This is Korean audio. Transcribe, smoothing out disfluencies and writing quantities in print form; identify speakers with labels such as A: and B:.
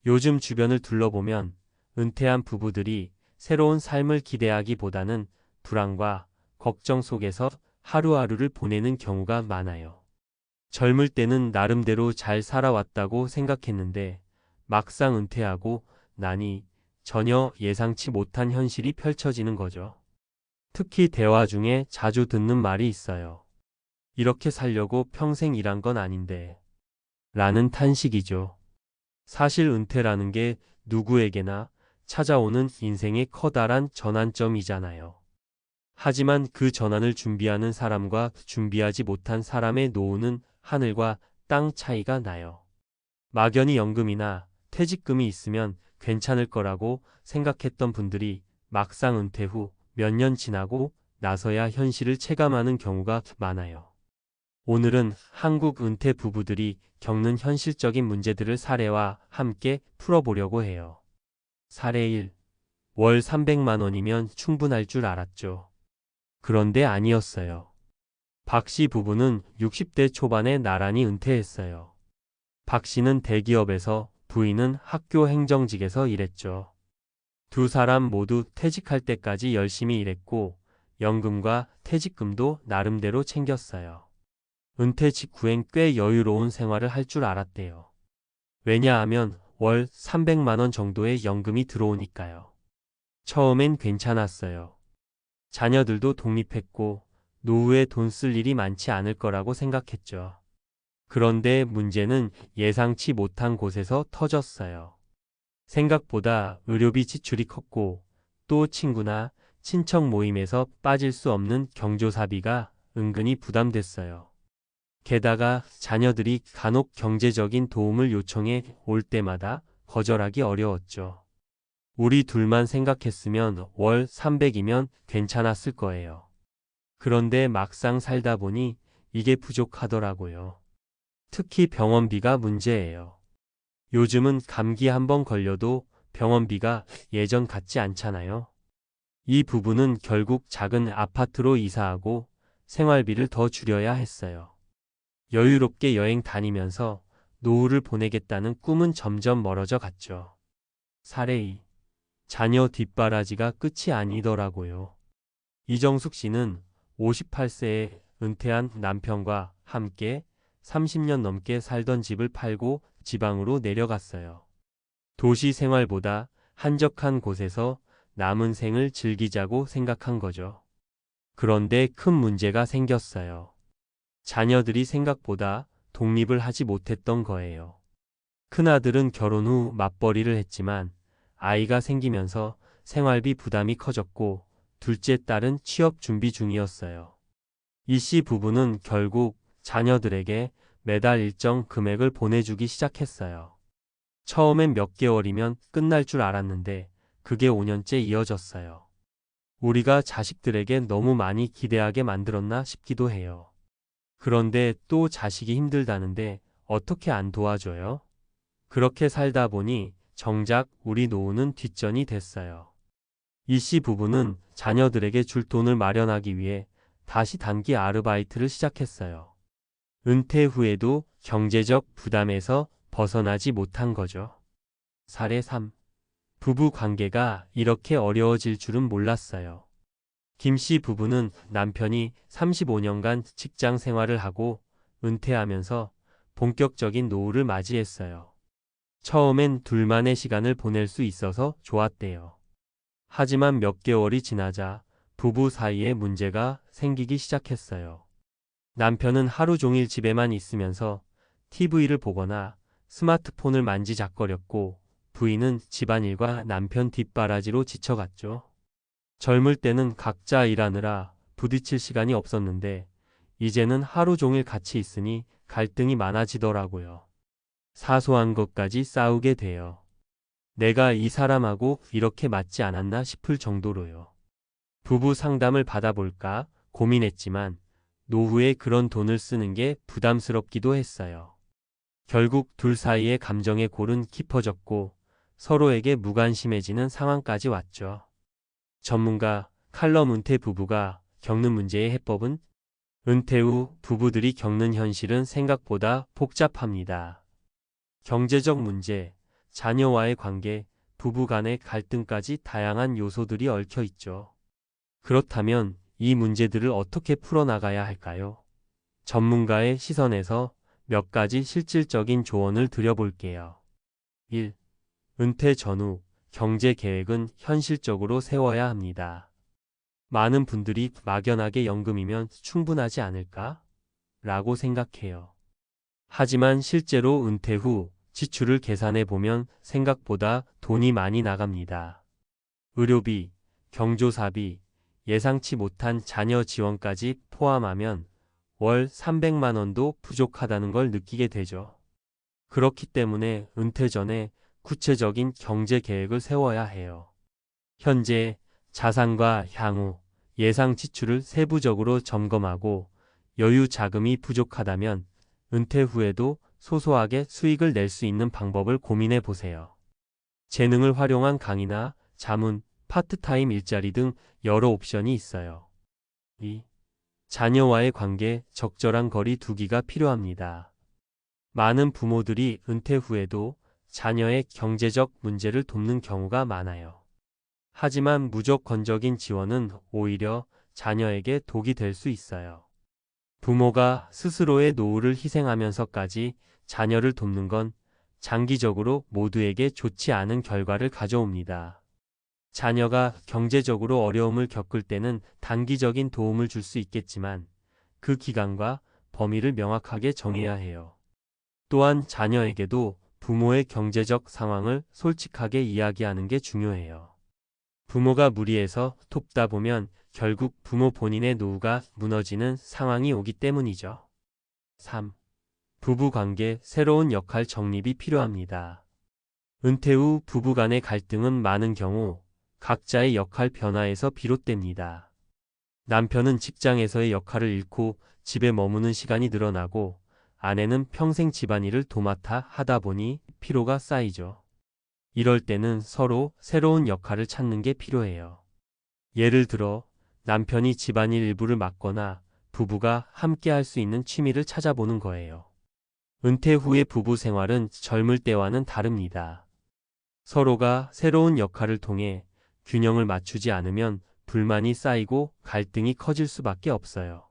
A: 요즘 주변을 둘러보면 은퇴한 부부들이 새로운 삶을 기대하기보다는 불안과 걱정 속에서 하루하루를 보내는 경우가 많아요. 젊을 때는 나름대로 잘 살아왔다고 생각했는데 막상 은퇴하고 나니 전혀 예상치 못한 현실이 펼쳐지는 거죠. 특히 대화 중에 자주 듣는 말이 있어요. 이렇게 살려고 평생 일한 건 아닌데. 라는 탄식이죠. 사실 은퇴라는 게 누구에게나 찾아오는 인생의 커다란 전환점이잖아요. 하지만 그 전환을 준비하는 사람과 준비하지 못한 사람의 노후는 하늘과 땅 차이가 나요. 막연히 연금이나 퇴직금이 있으면 괜찮을 거라고 생각했던 분들이 막상 은퇴 후 몇 년 지나고 나서야 현실을 체감하는 경우가 많아요. 오늘은 한국 은퇴 부부들이 겪는 현실적인 문제들을 사례와 함께 풀어보려고 해요. 사례 1. 월 300만 원이면 충분할 줄 알았죠. 그런데 아니었어요. 박 씨 부부는 60대 초반에 나란히 은퇴했어요. 박 씨는 대기업에서, 부인은 학교 행정직에서 일했죠. 두 사람 모두 퇴직할 때까지 열심히 일했고 연금과 퇴직금도 나름대로 챙겼어요. 은퇴 직후엔 꽤 여유로운 생활을 할 줄 알았대요. 왜냐하면 월 300만 원 정도의 연금이 들어오니까요. 처음엔 괜찮았어요. 자녀들도 독립했고 노후에 돈 쓸 일이 많지 않을 거라고 생각했죠. 그런데 문제는 예상치 못한 곳에서 터졌어요. 생각보다 의료비 지출이 컸고 또 친구나 친척 모임에서 빠질 수 없는 경조사비가 은근히 부담됐어요. 게다가 자녀들이 간혹 경제적인 도움을 요청해 올 때마다 거절하기 어려웠죠. 우리 둘만 생각했으면 월 300이면 괜찮았을 거예요. 그런데 막상 살다 보니 이게 부족하더라고요. 특히 병원비가 문제예요. 요즘은 감기 한번 걸려도 병원비가 예전 같지 않잖아요. 이 부부는 결국 작은 아파트로 이사하고 생활비를 더 줄여야 했어요. 여유롭게 여행 다니면서 노후를 보내겠다는 꿈은 점점 멀어져 갔죠. 사례 2. 자녀 뒷바라지가 끝이 아니더라고요. 이정숙 씨는 58세에 은퇴한 남편과 함께 30년 넘게 살던 집을 팔고 지방으로 내려갔어요. 도시 생활보다 한적한 곳에서 남은 생을 즐기자고 생각한 거죠. 그런데 큰 문제가 생겼어요. 자녀들이 생각보다 독립을 하지 못했던 거예요. 큰아들은 결혼 후 맞벌이를 했지만 아이가 생기면서 생활비 부담이 커졌고 둘째 딸은 취업 준비 중이었어요. 이 씨 부부는 결국 자녀들에게 매달 일정 금액을 보내주기 시작했어요. 처음엔 몇 개월이면 끝날 줄 알았는데 그게 5년째 이어졌어요. 우리가 자식들에게 너무 많이 기대하게 만들었나 싶기도 해요. 그런데 또 자식이 힘들다는데 어떻게 안 도와줘요? 그렇게 살다 보니 정작 우리 노후는 뒷전이 됐어요. 이 씨 부부는 자녀들에게 줄 돈을 마련하기 위해 다시 단기 아르바이트를 시작했어요. 은퇴 후에도 경제적 부담에서 벗어나지 못한 거죠. 사례 3. 부부 관계가 이렇게 어려워질 줄은 몰랐어요. 김 씨 부부는 남편이 35년간 직장 생활을 하고 은퇴하면서 본격적인 노후를 맞이했어요. 처음엔 둘만의 시간을 보낼 수 있어서 좋았대요. 하지만 몇 개월이 지나자 부부 사이에 문제가 생기기 시작했어요. 남편은 하루 종일 집에만 있으면서 TV를 보거나 스마트폰을 만지작거렸고 부인은 집안일과 남편 뒷바라지로 지쳐갔죠. 젊을 때는 각자 일하느라 부딪힐 시간이 없었는데 이제는 하루 종일 같이 있으니 갈등이 많아지더라고요. 사소한 것까지 싸우게 돼요. 내가 이 사람하고 이렇게 맞지 않았나 싶을 정도로요. 부부 상담을 받아볼까 고민했지만 노후에 그런 돈을 쓰는 게 부담스럽기도 했어요. 결국 둘 사이의 감정의 골은 깊어졌고 서로에게 무관심해지는 상황까지 왔죠. 전문가 칼럼 은퇴 부부가 겪는 문제의 해법은 은퇴 후 부부들이 겪는 현실은 생각보다 복잡합니다. 경제적 문제, 자녀와의 관계, 부부 간의 갈등까지 다양한 요소들이 얽혀 있죠. 그렇다면 이 문제들을 어떻게 풀어나가야 할까요? 전문가의 시선에서 몇 가지 실질적인 조언을 드려볼게요. 1. 은퇴 전후 경제 계획은 현실적으로 세워야 합니다. 많은 분들이 막연하게 연금이면 충분하지 않을까? 라고 생각해요. 하지만 실제로 은퇴 후 지출을 계산해 보면 생각보다 돈이 많이 나갑니다. 의료비, 경조사비, 예상치 못한 자녀 지원까지 포함하면 월 300만 원도 부족하다는 걸 느끼게 되죠. 그렇기 때문에 은퇴 전에 구체적인 경제 계획을 세워야 해요. 현재 자산과 향후 예상 지출을 세부적으로 점검하고 여유 자금이 부족하다면 은퇴 후에도 소소하게 수익을 낼 수 있는 방법을 고민해 보세요. 재능을 활용한 강의나 자문, 파트타임 일자리 등 여러 옵션이 있어요. 2. 자녀와의 관계, 적절한 거리 두기가 필요합니다. 많은 부모들이 은퇴 후에도 자녀의 경제적 문제를 돕는 경우가 많아요. 하지만 무조건적인 지원은 오히려 자녀에게 독이 될 수 있어요. 부모가 스스로의 노후를 희생하면서까지 자녀를 돕는 건 장기적으로 모두에게 좋지 않은 결과를 가져옵니다. 자녀가 경제적으로 어려움을 겪을 때는 단기적인 도움을 줄 수 있겠지만 그 기간과 범위를 명확하게 정해야 해요. 또한 자녀에게도 부모의 경제적 상황을 솔직하게 이야기하는 게 중요해요. 부모가 무리해서 돕다 보면 결국 부모 본인의 노후가 무너지는 상황이 오기 때문이죠. 3. 부부관계 새로운 역할 정립이 필요합니다. 은퇴 후 부부 간의 갈등은 많은 경우 각자의 역할 변화에서 비롯됩니다. 남편은 직장에서의 역할을 잃고 집에 머무는 시간이 늘어나고 아내는 평생 집안일을 도맡아 하다 보니 피로가 쌓이죠. 이럴 때는 서로 새로운 역할을 찾는 게 필요해요. 예를 들어 남편이 집안일 일부를 맡거나 부부가 함께 할 수 있는 취미를 찾아보는 거예요. 은퇴 후의 부부 생활은 젊을 때와는 다릅니다. 서로가 새로운 역할을 통해 균형을 맞추지 않으면 불만이 쌓이고 갈등이 커질 수밖에 없어요.